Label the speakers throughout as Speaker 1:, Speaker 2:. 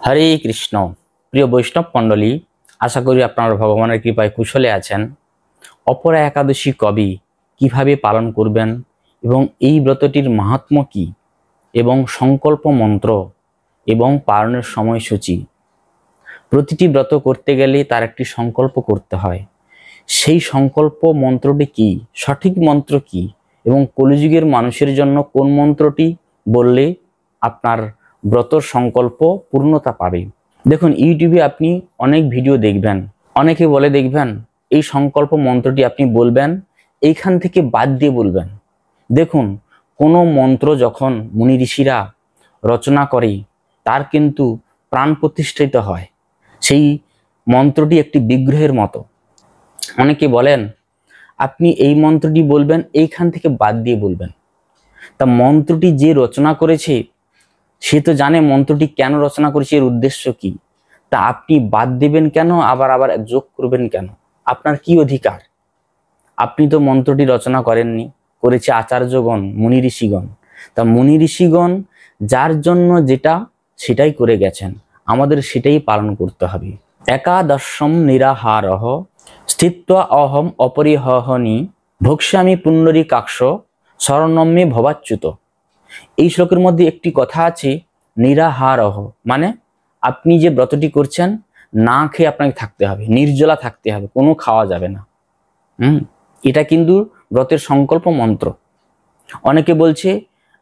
Speaker 1: হরে কৃষ্ণ। প্রিয় বৈষ্ণব মণ্ডলী, আশা করি আপনারা ভগবানের কৃপায় কুশলে আছেন। অপরা একাদশী কবে কিভাবে পালন করবেন এবং এই ব্রতটির মাহাত্ম্য কি এবং সংকল্প মন্ত্র এবং পালনের সময়সূচি। প্রতিটি ব্রত করতে গেলে তার একটি সংকল্প করতে হয়। সেই সংকল্প মন্ত্রটি কি, সঠিক মন্ত্র কি এবং কলিযুগের মানুষের জন্য কোন মন্ত্রটি বললে আপনার ব্রতর সংকল্প পূর্ণতা পাবে। দেখুন, ইউটিউবে আপনি অনেক ভিডিও দেখবেন, অনেকে বলে দেখবেন এই সংকল্প মন্ত্রটি আপনি বলবেন, এইখান থেকে বাদ দিয়ে বলবেন। দেখুন, কোনো মন্ত্র যখন মুনি ঋষিরা রচনা করে তার কিন্তু প্রাণ প্রতিষ্ঠিত হয়। সেই মন্ত্রটি একটি বিগ্রহের মতো। অনেকে বলেন আপনি এই মন্ত্রটি বলবেন, এইখান থেকে বাদ দিয়ে বলবেন। তা মন্ত্রটি যে রচনা করেছে সে তো জানে মন্ত্রটি কেন রচনা করেছে, এর উদ্দেশ্য কি। তা আপনি বাদ দেবেন কেন, আবার যোগ করবেন কেন? আপনার কি অধিকার? আপনি তো মন্ত্রটি রচনা করেননি, করেছে আচার্যগণ, মুনি ঋষিগণ। তা মুনি ঋষিগণ যার জন্য যেটা সেটাই করে গেছেন, আমাদের সেটাই পালন করতে হবে। একাদশম নিরাহারহ স্থিত্বা অহম অপরিহহনি ভক্ষ্যামি পুণ্ডরীকাক্ষ শরণম্যে ভবাচ্যুত। এই শ্লোকের মধ্যে একটি কথা আছে, নিরাহারহ, মানে আপনি যে ব্রতটি করছেন না খেয়ে আপনাকে থাকতে হবে, নির্জলা থাকতে হবে, কোনো খাওয়া যাবে না। এটা কিন্তু ব্রতের সংকল্প মন্ত্র। অনেকে বলছে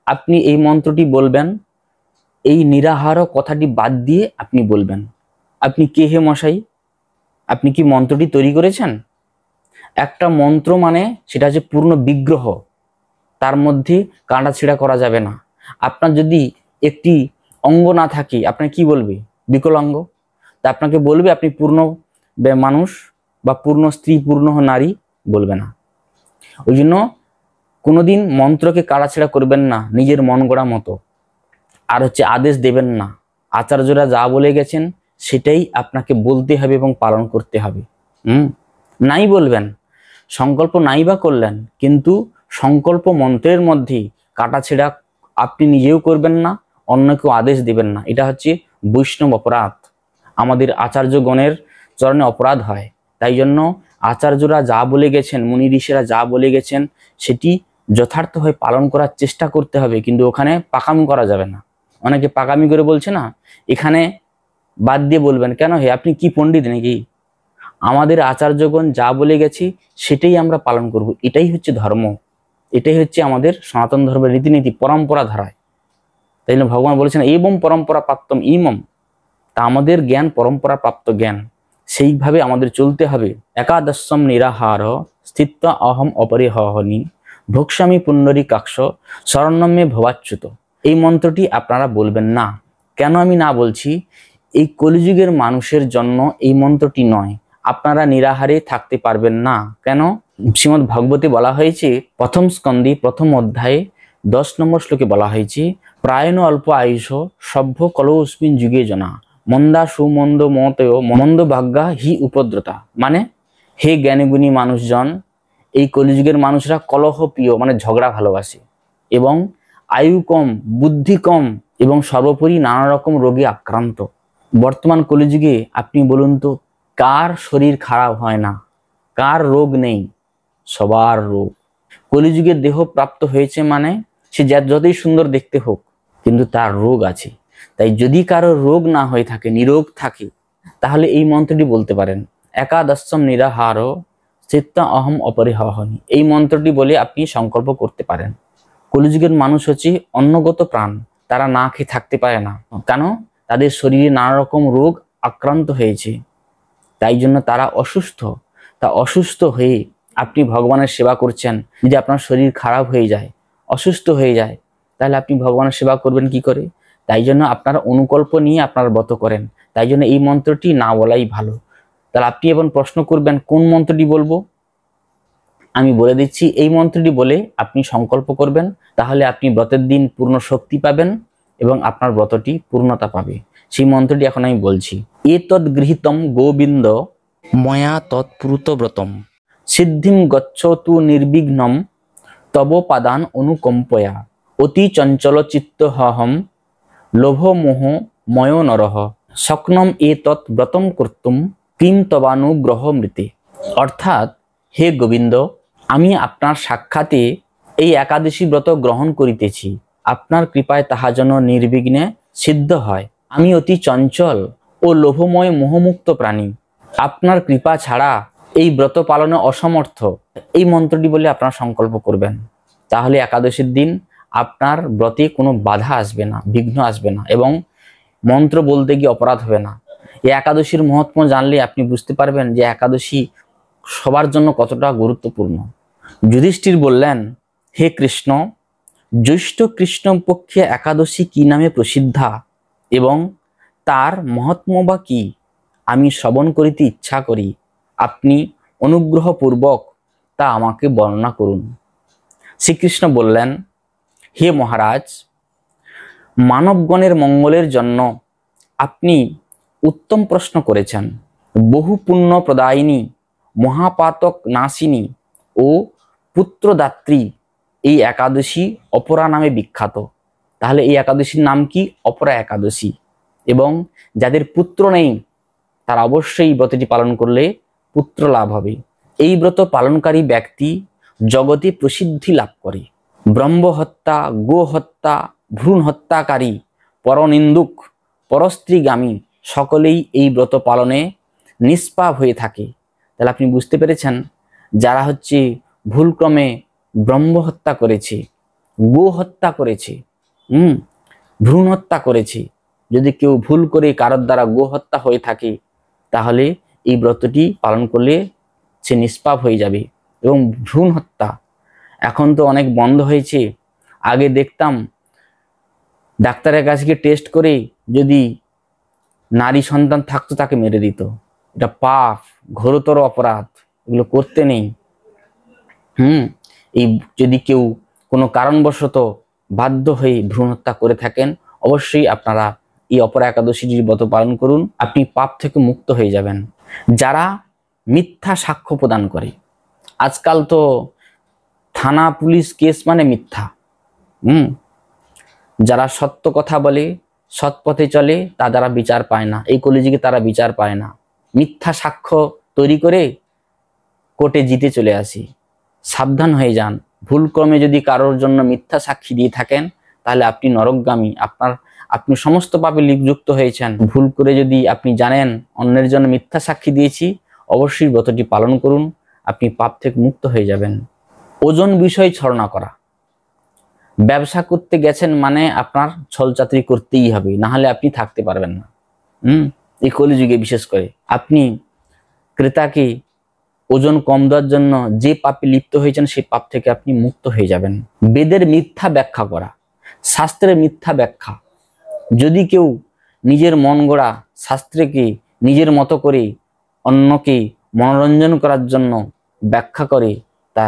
Speaker 1: আপনি এই মন্ত্রটি বলবেন, এই নিরাহার কথাটি বাদ দিয়ে আপনি বলবেন। আপনি কে হে মশাই? আপনি কি মন্ত্রটি তৈরি করেছেন? একটা মন্ত্র মানে সেটা হচ্ছে পূর্ণ বিগ্রহ, তার মধ্যে কাঁটা ছিঁড়া করা যাবে না। আপনার যদি একটি অঙ্গ না থাকে আপনার কি বলবে? বিকলাঙ্গ। তা আপনাকে বলবে আপনি পূর্ণ মানুষ বা পূর্ণ স্ত্রী, পূর্ণ নারী বলবে না। ওই জন্য কোনোদিন মন্ত্রকে কাড়াছেড়া করবেন না নিজের মন গড়া মতো। আর আদেশ দেবেন না। আচার্যরা যা বলে গেছেন সেটাই আপনাকে বলতে হবে এবং পালন করতে হবে। নাই বলবেন, সংকল্প নাই বা করলেন, কিন্তু সংকল্প মন্ত্রের মধ্যে কাটাছেড়া আপনি নিজেও করবেন না, অন্যকেও আদেশ দিবেন না। এটা হচ্ছে বৈষ্ণব অপরাধ, আমাদের আচার্যগণের চরণে অপরাধ হয়। তাই জন্য আচার্যরা যা বলে গেছেন, মুনি ঋষিরা যা বলে গেছেন সেটি যথার্থভাবে পালন করার চেষ্টা করতে হবে, কিন্তু ওখানে পাকামি করা যাবে না। অনেকে পাকামি করে বলছে না, এখানে বাদ দিয়ে বলবেন কেন? হে আপনি কি পণ্ডিত নাকি? আমাদের আচার্যগণ যা বলে গেছি সেটাই আমরা পালন করব, এটাই হচ্ছে ধর্ম, এটাই হচ্ছে আমাদের সনাতন ধর্মের রীতিনীতি, পরম্পরা ধারায়। তাই জন্য ভগবান বলেছেন এবং পরম্পরা প্রাপ্তম ইমম। তা আমাদের জ্ঞান পরম্পরা প্রাপ্ত জ্ঞান, সেইভাবে আমাদের চলতে হবে। একাদশম নিরাহার স্থিত্বা অহম অপরিহহনি ভক্ষ্যামি পুণ্ডরীকাক্ষ শরণ্যমে ভবাচ্যুত। এই মন্ত্রটি আপনারা বলবেন না। কেন আমি না বলছি? এই কলিযুগের মানুষের জন্য এই মন্ত্রটি নয়। আপনারা নিরাহারে থাকতে পারবেন না। কেন? শ্রীমদ্ ভাগবতে বলা হয়েছে, প্রথম স্কন্ধে প্রথম অধ্যায়ে 10 নম্বর শ্লোকে বলা হয়েছে, প্রায়ণ অল্প আয়ুষ সভ্য কলৌস্মিন যুগে জনা মন্দা সুমন্দ মতয় মন্দ ভাগ্যা হি উপদ্রতা। মানে হে জ্ঞানীগুণী মানুষজন, এই কলিযুগের মানুষরা কলহ প্রিয়, মানে ঝগড়া ভালোবাসে, এবং আয়ু কম, বুদ্ধি কম, এবং সর্বোপরি নানা রকম রোগে আক্রান্ত। বর্তমান কলিযুগে আপনি বলুন তো, কার শরীর খারাপ হয় না? কার রোগ নেই? সবার রোগ। কলিযুগে দেহ প্রাপ্ত হয়েছে মানে সে যতই সুন্দর দেখতে হোক, কিন্তু তার রোগ আছে। তাই যদি কারো রোগ না হয়ে থাকে, নিরোগ থাকে, তাহলে এই মন্ত্রটি বলতে পারেন, একাদশম নিরাহার স্থিত্বা অহম অপরিহহনি। এই মন্ত্রটি বলে আপনি সংকল্প করতে পারেন। কলিযুগের মানুষ হচ্ছে অন্নগত প্রাণ, তারা না খেয়ে থাকতে পারে না। কেন? তাদের শরীরে নানা রকম রোগ আক্রান্ত হয়েছে, তাই জন্য তারা অসুস্থ। তা অসুস্থ হয়ে আপনি ভগবানের সেবা করছেন, যদি আপনার শরীর খারাপ হয়ে যায়, অসুস্থ হয়ে যায়, তাহলে আপনি ভগবানের সেবা করবেন কি করে? তাই জন্য আপনারা অনুকল্প নিয়ে আপনারা ব্রত করেন। তাই জন্য এই মন্ত্রটি না বলাই ভালো। তাহলে আপনি এখন প্রশ্ন করবেন কোন মন্ত্রটি বলবো? আমি বলে দিচ্ছি, এই মন্ত্রটি বলে আপনি সংকল্প করবেন, তাহলে আপনি ব্রতের দিন পূর্ণ শক্তি পাবেন এবং আপনার ব্রতটি পূর্ণতা পাবে। সেই মন্ত্রটি এখন আমি বলছি, এতদ্ গৃহীতম গোবিন্দ ময়া তৎপুরুত ব্রতম সিদ্ধিম গচ্ছতু নির্বিঘ্নম তব পাদান অনুকম্পয়া অতি চঞ্চল চিত্তহম লোভ মোহ ময় নরহ। শক্নম এতৎ ব্রতম কর্তুম কিং তবানুগ্রহ মৃতে। অর্থাৎ হে গোবিন্দ, আমি আপনার সাক্ষাতে এই একাদশী ব্রত গ্রহণ করিতেছি, আপনার কৃপায় তাহা যেন নির্বিঘ্নে সিদ্ধ হয়। আমি অতি চঞ্চল ও লোভময় মোহমুক্ত প্রাণী, আপনার কৃপা ছাড়া এই ব্রত পালনে অসমর্থ। এই মন্ত্রটি বলে আপনারা সংকল্প করবেন, তাহলে একাদশীর দিন আপনার ব্রতে কোনো বাধা আসবে না, বিঘ্ন আসবে না, এবং মন্ত্র বলতে গিয়ে অপরাধ হবে না। এই একাদশীর মহত্ব জানলে আপনি বুঝতে পারবেন যে একাদশী সবার জন্য কতটা গুরুত্বপূর্ণ। যুধিষ্ঠির বললেন, হে কৃষ্ণ, জ্যৈষ্ঠ কৃষ্ণ পক্ষে একাদশী কি নামে প্রসিদ্ধা এবং তার মহাত্ম বা কি, আমি শ্রবণ করিতে ইচ্ছা করি, আপনি অনুগ্রহপূর্বক তা আমাকে বর্ণনা করুন। শ্রীকৃষ্ণ বললেন, হে মহারাজ, মানবগণের মঙ্গলের জন্য আপনি উত্তম প্রশ্ন করেছেন। বহু পুণ্য প্রদায়িনী, মহাপাতক নাশিনী ও পুত্রদাত্রী এই একাদশী অপরা নামে বিখ্যাত। তাহলে এই একাদশীর নাম কি? অপরা একাদশী। এবং যাদের পুত্র নেই তারা অবশ্যই ব্রতটি পালন করলে পুত্র লাভ হবে। এই ব্রত পালনকারী ব্যক্তি জগতে প্রসিদ্ধি লাভ করে। ব্রহ্ম হত্যা, গো হত্যা, ভ্রূণ হত্যাকারী, পরনিন্দুক, পরস্ত্রীগামী সকলেই এই ব্রত পালনে নিষ্পাপ হয়ে থাকে। তাহলে আপনি বুঝতে পেরেছেন, যারা হচ্ছে ভুলক্রমে ব্রহ্ম হত্যা করেছে, গো হত্যা করেছে, ভ্রূণ হত্যা করেছে, যদি কেউ ভুল করে কারোর দ্বারা গো হত্যা হয়ে থাকে, তাহলে এই ব্রতটি পালন করলে সে নিষ্পাপ হয়ে যাবে। এবং ভ্রূণ হত্যা এখন তো অনেক বন্ধ হয়েছে। আগে দেখতাম ডাক্তারের কাছে গিয়ে টেস্ট করে যদি নারী সন্তান থাকতো তাকে মেরে দিত। এটা পাপ, ঘোরতর অপরাধ, এগুলো করতে নেই। এই যদি কেউ কোনো কারণবশত বাধ্য হয়ে ভ্রূণ হত্যা করে থাকেন, অবশ্যই আপনারা এই অপরা একাদশীর ব্রত পালন করুন, আপনি পাপ থেকে মুক্ত হয়ে যাবেন। যারা মিথ্যা সাক্ষ্য প্রদান করে, আজকাল তো থানা পুলিশ কেস মানে মিথ্যা। যারা সত্য কথা বলে, সৎ পথে চলে, তা দ্বারা বিচার পায় না। এই কলিযুগে তারা বিচার পায় না, মিথ্যা সাক্ষ্য তৈরি করে কোর্টে জিতে চলে আসে। সাবধান হয়ে যান। ভুলক্রমে যদি কারোর জন্য মিথ্যা সাক্ষী দিয়ে থাকেন, তাহলে আপনি নরকগামী, আপনি সমস্ত পাপে লিপ্ত হয়েছেন। ভুল করে যদি আপনি জানেন অন্যের জন্য মিথ্যা সাক্ষী দিয়েছি, অবশ্যই ব্রতটি পালন করুন, আপনি পাপ থেকে মুক্ত হয়ে যাবেন। ওজন বিষয় ছলনা করা, ব্যবসা করতে গেছেন মানে আপনার ছলচাতুরি করতেই হবে, না হলে আপনি থাকতে পারবেন না। এই কলিযুগে বিশেষ করে আপনি ক্রেতাকে ওজন কম দেওয়ার জন্য যে পাপে লিপ্ত হয়েছেন, সেই পাপ থেকে আপনি মুক্ত হয়ে যাবেন। বেদের মিথ্যা ব্যাখ্যা করা, শাস্ত্রের মিথ্যা ব্যাখ্যা, যদি কেউ নিজের মন গড়া শাস্ত্রকে নিজের মতো করে অন্যকে মনোরঞ্জন করার জন্য ব্যাখ্যা করে, তা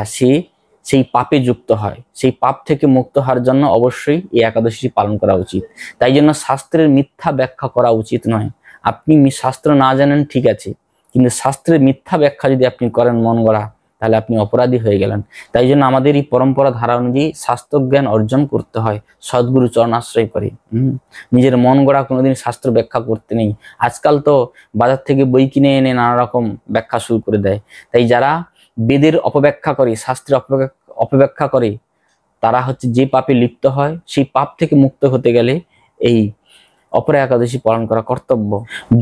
Speaker 1: সেই পাপে যুক্ত হয়। সেই পাপ থেকে মুক্ত হওয়ার জন্য অবশ্যই এই একাদশী পালন করা উচিত। তাই জন্য শাস্ত্রের মিথ্যা ব্যাখ্যা করা উচিত নয়। আপনি শাস্ত্র না জানেন ঠিক আছে, কিন্তু শাস্ত্রের মিথ্যা ব্যাখ্যা যদি আপনি করেন মন গড়া, তাহলে আপনি অপরাধী হয়ে গেলেন। তাই জন্য আমাদের এই পরম্পরা ধারা অনুযায়ী শাস্ত্রজ্ঞান অর্জন করতে হয়, সদ্গুরু চরণাশ্রয় করে। নিজের মন গড়া কোনোদিন শাস্ত্র ব্যাখ্যা করতে নেই। আজকাল তো বাজার থেকে বই কিনে এনে নানা রকম ব্যাখ্যা শুরু করে দেয়। তাই যারা বেদের অপব্যাখ্যা করে, শাস্ত্রের অপব্যাখ্যা করে, তারা হচ্ছে যে পাপে লিপ্ত হয়। সেই পাপ থেকে মুক্ত হতে গেলে এই অপরা একাদশী পালন করা কর্তব্য।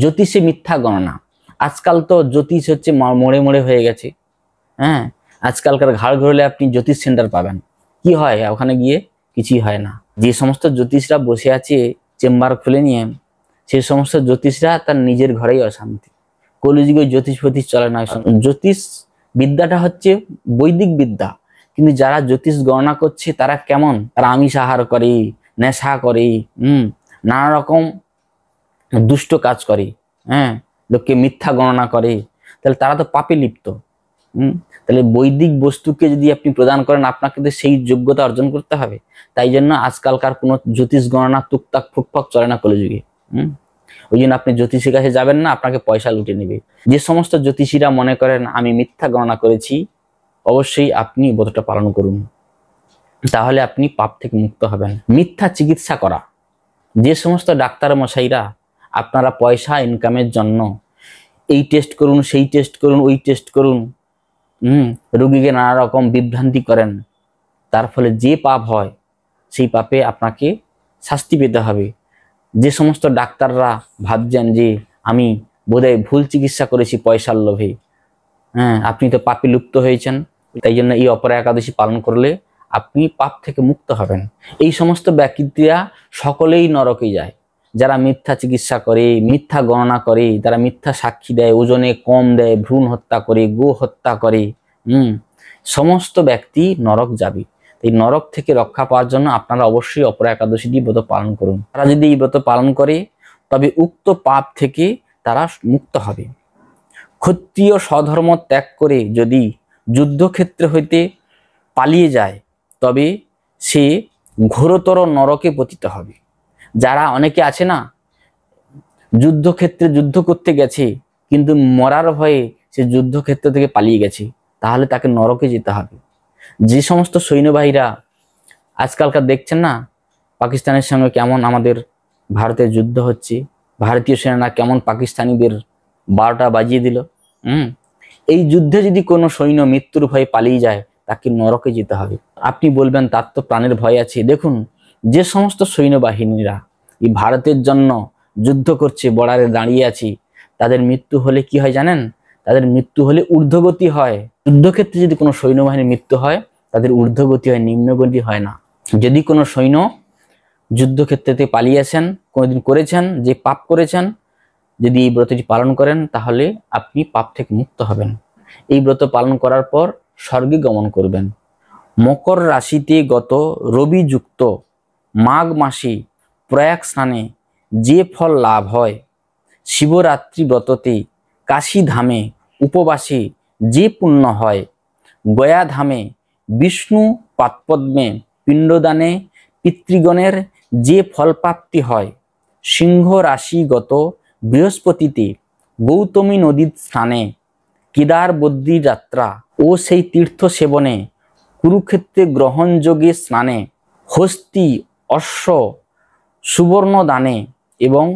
Speaker 1: জ্যোতিষে মিথ্যা গণনা, আজকাল তো জ্যোতিষ হচ্ছে মোড়ে মোড়ে হয়ে গেছে। আজকালকার ঘাড় ঘুরলে আপনি জ্যোতিষ সেন্টার পাবেন, কি হয় ওখানে গিয়ে? কিছুই হয় না। যে সমস্ত জ্যোতিষরা বসে আছে চেম্বার খুলে নিয়ে, সেই সমস্ত জ্যোতিষরা তার নিজের ঘরেই অশান্তি। কলিযুগে জ্যোতিষ ফতিষ চলে না। জ্যোতিষ বিদ্যাটা হচ্ছে বৈদিক বিদ্যা, কিন্তু যারা জ্যোতিষ গণনা করছে তারা কেমন? তারা আমিষ আহার করে, নেশা করে, নানা রকম দুষ্ট কাজ করে, লোককে মিথ্যা গণনা করে, তাহলে তারা তো পাপে লিপ্ত। তাহলে বৈদিক বস্তুকে যদি আপনি প্রদান করেন, আপনাকে তো সেই যোগ্যতা অর্জন করতে হবে। তাই জন্য আজকালকার কোনো জ্যোতিষ গণনা টুকটাক ফুকফাক চলে না কলিযুগে। ওই জন্য আপনি জ্যোতিষীর কাছে যাবেন না, আপনাকে পয়সা লুটে নেবে। যে সমস্ত জ্যোতিষীরা মনে করেন আমি মিথ্যা গণনা করেছি, অবশ্যই আপনি ব্রতটা পালন করুন, তাহলে আপনি পাপ থেকে মুক্ত হবেন। মিথ্যা চিকিৎসা করা, যে সমস্ত ডাক্তার মশাইরা আপনারা পয়সা ইনকামের জন্য এই টেস্ট করুন, সেই টেস্ট করুন, ওই টেস্ট করুন, রোগীকে নানা রকম বিভ্রান্তি করেন, তার ফলে যে পাপ হয় সেই পাপে আপনাকে শাস্তি পেতে হবে। যে সমস্ত ডাক্তাররা ভাবছেন যে আমি বোধহয় ভুল চিকিৎসা করেছি পয়সার লোভে, আপনি তো পাপে লিপ্ত হয়েছেন। তাই জন্য এই অপরা একাদশী পালন করলে আপনি পাপ থেকে মুক্ত হবেন। এই সমস্ত ব্যক্তিরা সকলেই নরকে যায়, যারা মিথ্যা চিকিৎসা করে, মিথ্যা গণনা করে, যারা মিথ্যা সাক্ষী দেয়, ওজনে কম দেয়, ভ্রূণ হত্যা করে, গো হত্যা করে, সমস্ত ব্যক্তি নরক যাবে। এই নরক থেকে রক্ষা পাওয়ার জন্য আপনারা অবশ্যই অপরা একাদশীটি ব্রত পালন করুন। তারা যদি এই ব্রত পালন করে তবে উক্ত পাপ থেকে তারা মুক্ত হবে। ক্ষত্রিয় স্বধর্ম ত্যাগ করে যদি যুদ্ধক্ষেত্র হইতে পালিয়ে যায় তবে সে ঘোরতর নরকে পতিত হবে। যারা অনেকে আছে না, যুদ্ধক্ষেত্রে যুদ্ধ করতে গেছে কিন্তু মরার ভয়ে সে যুদ্ধক্ষেত্র থেকে পালিয়ে গেছে, তাহলে তাকে নরকে যেতে হবে। যে সমস্ত সৈন্যবাহীরা আজকালকার দেখছেন না পাকিস্তানের সঙ্গে কেমন আমাদের ভারতের যুদ্ধ হচ্ছে, ভারতীয় সেনারা কেমন পাকিস্তানিদের 12টা বাজিয়ে দিল। এই যুদ্ধে যদি কোনো সৈন্য মৃত্যুর ভয়ে পালিয়ে যায় তাকে নরকে যেতে হবে। আপনি বলবেন তার তো প্রাণের ভয় আছে। দেখুন, যে সমস্ত সৈন্যবাহিনীরা এই ভারতের জন্য যুদ্ধ করছে, বর্ডারে দাঁড়িয়ে আছে, তাদের মৃত্যু হলে কি হয় জানেন? তাদের মৃত্যু হলে ঊর্ধ্বগতি হয়। যুদ্ধক্ষেত্রে যদি কোনো সৈন্যবাহিনীর মৃত্যু হয় তাদের ঊর্ধ্বগতি হয়, নিম্নগতি হয় না। যদি কোনো সৈন্য যুদ্ধক্ষেত্রেতে পালিয়েছেন, কোনোদিন করেছেন, যে পাপ করেছেন, যদি এই ব্রতটি পালন করেন তাহলে আপনি পাপ থেকে মুক্ত হবেন। এই ব্রত পালন করার পর স্বর্গে গমন করবেন। মকর রাশিতে গত রবি যুক্ত মাঘ মাসে প্রয়াগ স্নানে যে ফল লাভ হয়, শিবরাত্রি ব্রততে কাশী ধামে উপবাসে যে পুণ্য হয়, গয়া ধামে বিষ্ণু পাদপদ্মে পিণ্ডদানে পিতৃগণের যে ফলপ্রাপ্তি হয়, সিংহ রাশিগত বৃহস্পতিতে গৌতমী নদীর স্নানে, কেদার বদ্রী যাত্রা ও সেই তীর্থ সেবনে, কুরুক্ষেত্রে গ্রহণযোগে স্নানে, হস্তি অশ্ব সুবর্ণ দানে এবং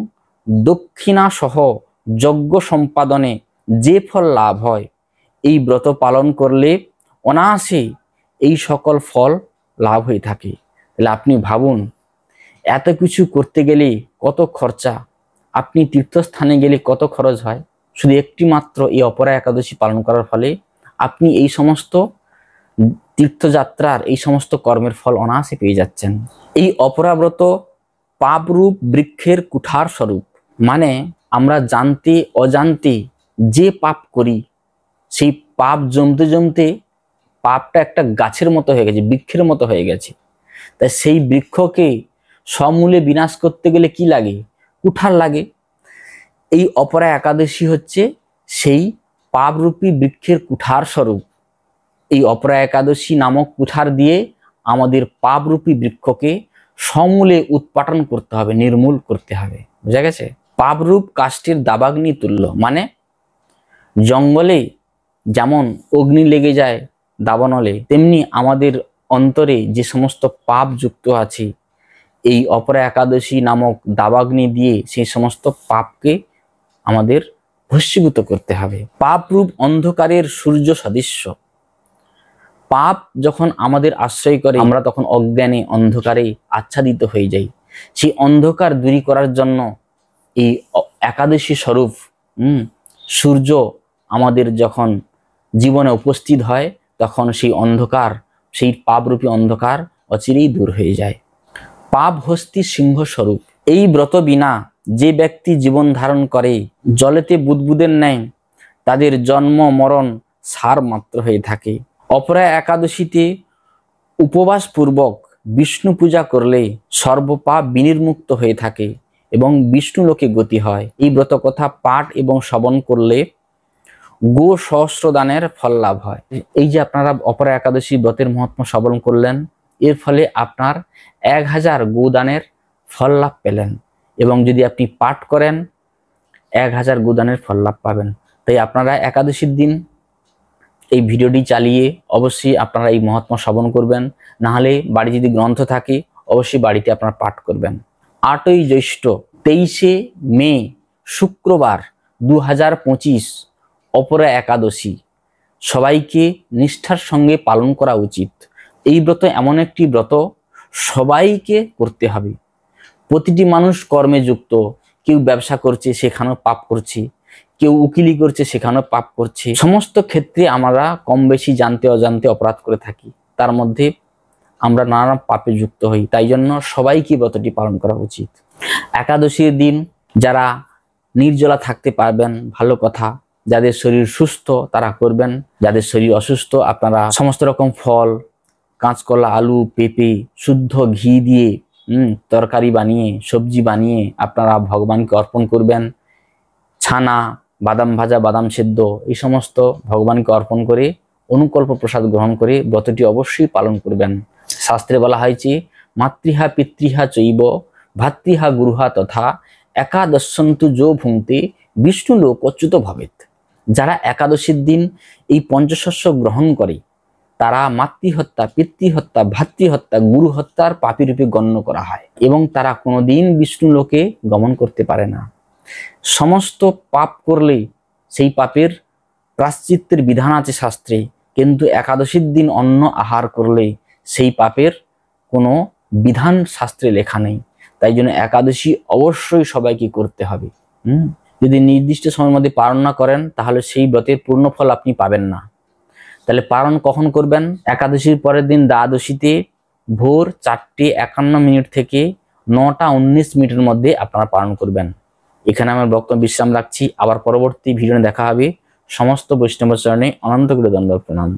Speaker 1: দক্ষিণাসহ যজ্ঞ সম্পাদনে যে ফল লাভ হয়, এই ব্রত পালন করলে অনায়াসে এই সকল ফল লাভ হয়ে থাকে। তাহলে আপনি ভাবুন, এত কিছু করতে গেলে কত খরচা, আপনি তীর্থস্থানে গেলে কত খরচ হয়। শুধু একটি মাত্র এই অপরা একাদশী পালন করার ফলে আপনি এই সমস্ত তীর্থযাত্রার এই সমস্ত কর্মের ফল অনায়াসে পেয়ে যাচ্ছেন। এই অপরা ব্রত পাপরূপ বৃক্ষের কুঠার স্বরূপ, মানে আমরা জানতে অজান্তে যে পাপ করি সেই পাপ জমতে জমতে পাপটা একটা গাছের মতো হয়ে গেছে, বৃক্ষের মতো হয়ে গেছে। তাই সেই বৃক্ষকে সমূলে বিনাশ করতে গেলে কি লাগে? কুঠার লাগে। এই অপরা একাদশী হচ্ছে সেই পাপরূপী বৃক্ষের কুঠার স্বরূপ। এই অপরা একাদশী নামক কুঠার দিয়ে আমাদের পাপরূপী বৃক্ষকে সমূলে উৎপাটন করতে হবে, নির্মূল করতে হবে। বুঝা গেছে? পাপরূপ কাষ্ঠের দাবাগ্নি তুল্য, মানে জঙ্গলে যেমন অগ্নি লেগে যায় দাবানলে, তেমনি আমাদের অন্তরে যে সমস্ত পাপ যুক্ত আছে এই অপরা একাদশী নামক দাবাগ্নি দিয়ে সেই সমস্ত পাপকে আমাদের ভস্মীভূত করতে হবে। পাপরূপ অন্ধকারের সূর্য সদৃশ্য। পাপ যখন আমাদের আশ্রয় করে আমরা তখন অজ্ঞানে অন্ধকারে আচ্ছাদিত হয়ে যাই। সেই অন্ধকার দূরী করার জন্য এই একাদশী স্বরূপ সূর্য আমাদের যখন জীবনে উপস্থিত হয় তখন সেই অন্ধকার, সেই পাপরূপী অন্ধকার অচিরেই দূর হয়ে যায়। পাপ হস্তি সিংহ স্বরূপ। এই ব্রত বিনা যে ব্যক্তি জীবন ধারণ করে জলেতে বুদবুদের ন্যায়, তাদের জন্ম মরণ সার মাত্র হয়ে থাকে। অপরা একাদশীতে উপবাস পূর্বক বিষ্ণু পূজা করলে সর্বপাপ বিনির্মুক্ত হয়ে থাকে এবং বিষ্ণু লোকে গতি হয়। এই ব্রত কথা পাঠ এবং শ্রবণ করলে গো সহস্রদানের ফল লাভ হয়। এই যে আপনারা অপরা একাদশী ব্রতের মহাত্ম্য শ্রবণ করলেন, এর ফলে আপনার 1000 গোদানের ফল লাভ পেলেন এবং যদি আপনি পাঠ করেন 1000 গোদানের ফল লাভ পাবেন। তাই আপনারা একাদশীর দিন এই ভিডিওটি চালিয়ে অবশ্যই আপনারা এই মহাত্ম্য শ্রবণ করবেন। না হলে বাড়ি যদি গ্রন্থ থাকে অবশ্যই বাড়িতে আপনারা পাঠ করবেন। 8ই জ্যৈষ্ঠ 23শে মে শুক্রবার 2025 অপরা একাদশী সবাইকে নিষ্ঠার সঙ্গে পালন করা উচিত। এই ব্রত এমন একটি ব্রত সবাইকে করতে হবে। প্রতিটি মানুষ কর্মে যুক্ত, কেউ ব্যবসা করছে সেখানেও পাপ করছে, কেউ উকিলি করছে সেখানেও পাপ করছে। সমস্ত ক্ষেত্রে আমরা কম বেশি জানতে অজান্তে অপরাধ করে থাকি, তার মধ্যে আমরা নানা পাপে যুক্ত হই। তাই জন্য সবাইকে ব্রতটি পালন করা উচিত। একাদশীর দিন যারা নির্জলা থাকতে পারবেন ভালো কথা, যাদের শরীর সুস্থ তারা করবেন, যাদের শরীর অসুস্থ আপনারা সমস্ত রকম ফল, কাঁচকলা, আলু, পেঁপে, শুদ্ধ ঘি দিয়ে তরকারি বানিয়ে, সবজি বানিয়ে আপনারা ভগবানকে অর্পণ করবেন। ছানা, বাদাম ভাজা, বাদাম সেদ্ধ এই সমস্ত ভগবানকে অর্পণ করে অনুকল্প প্রসাদ গ্রহণ করে ব্রতটি অবশ্যই পালন করবেন। শাস্ত্রে বলা হয়েছে মাতৃহা পিতৃহা চৈব ভাতৃহা গুরুহা তথা একাদশন্তু যো ভুঙ্ক্তে বিষ্ণু লোকচ্যুত ভবেত। যারা একাদশীর দিন এই পঞ্চশস্য গ্রহণ করে তারা মাতৃহত্যা, পিতৃহত্যা, ভাতৃহত্যা, গুরু হত্যার পাপী রূপে গণ্য করা হয় এবং তারা কোনোদিন বিষ্ণু লোকে গমন করতে পারে না। সমস্ত পাপ করলে সেই পাপের প্রায়শ্চিত্তের বিধান আছে শাস্ত্রে, কিন্তু একাদশীর দিন অন্ন আহার করলে সেই পাপের কোনো বিধান শাস্ত্রে লেখা নেই। তাই জন্য একাদশী অবশ্যই সবাইকে করতে হবে। যদি নির্দিষ্ট সময়ের মধ্যে পালন না করেন তাহলে সেই ব্রতের পূর্ণ ফল আপনি পাবেন না। তাহলে পালন কখন করবেন? একাদশীর পরের দিন দ্বাদশীতে ভোর 4:51 থেকে 9:19 মধ্যে আপনারা পালন করবেন। এখানে আমার বক্তব্য বিশ্রাম রাখছি। আবার পরবর্তী ভিডিও দেখা হবে। সমস্ত বৈষ্ণব চরণে অনন্ত কোটি দণ্ডবত প্রণাম।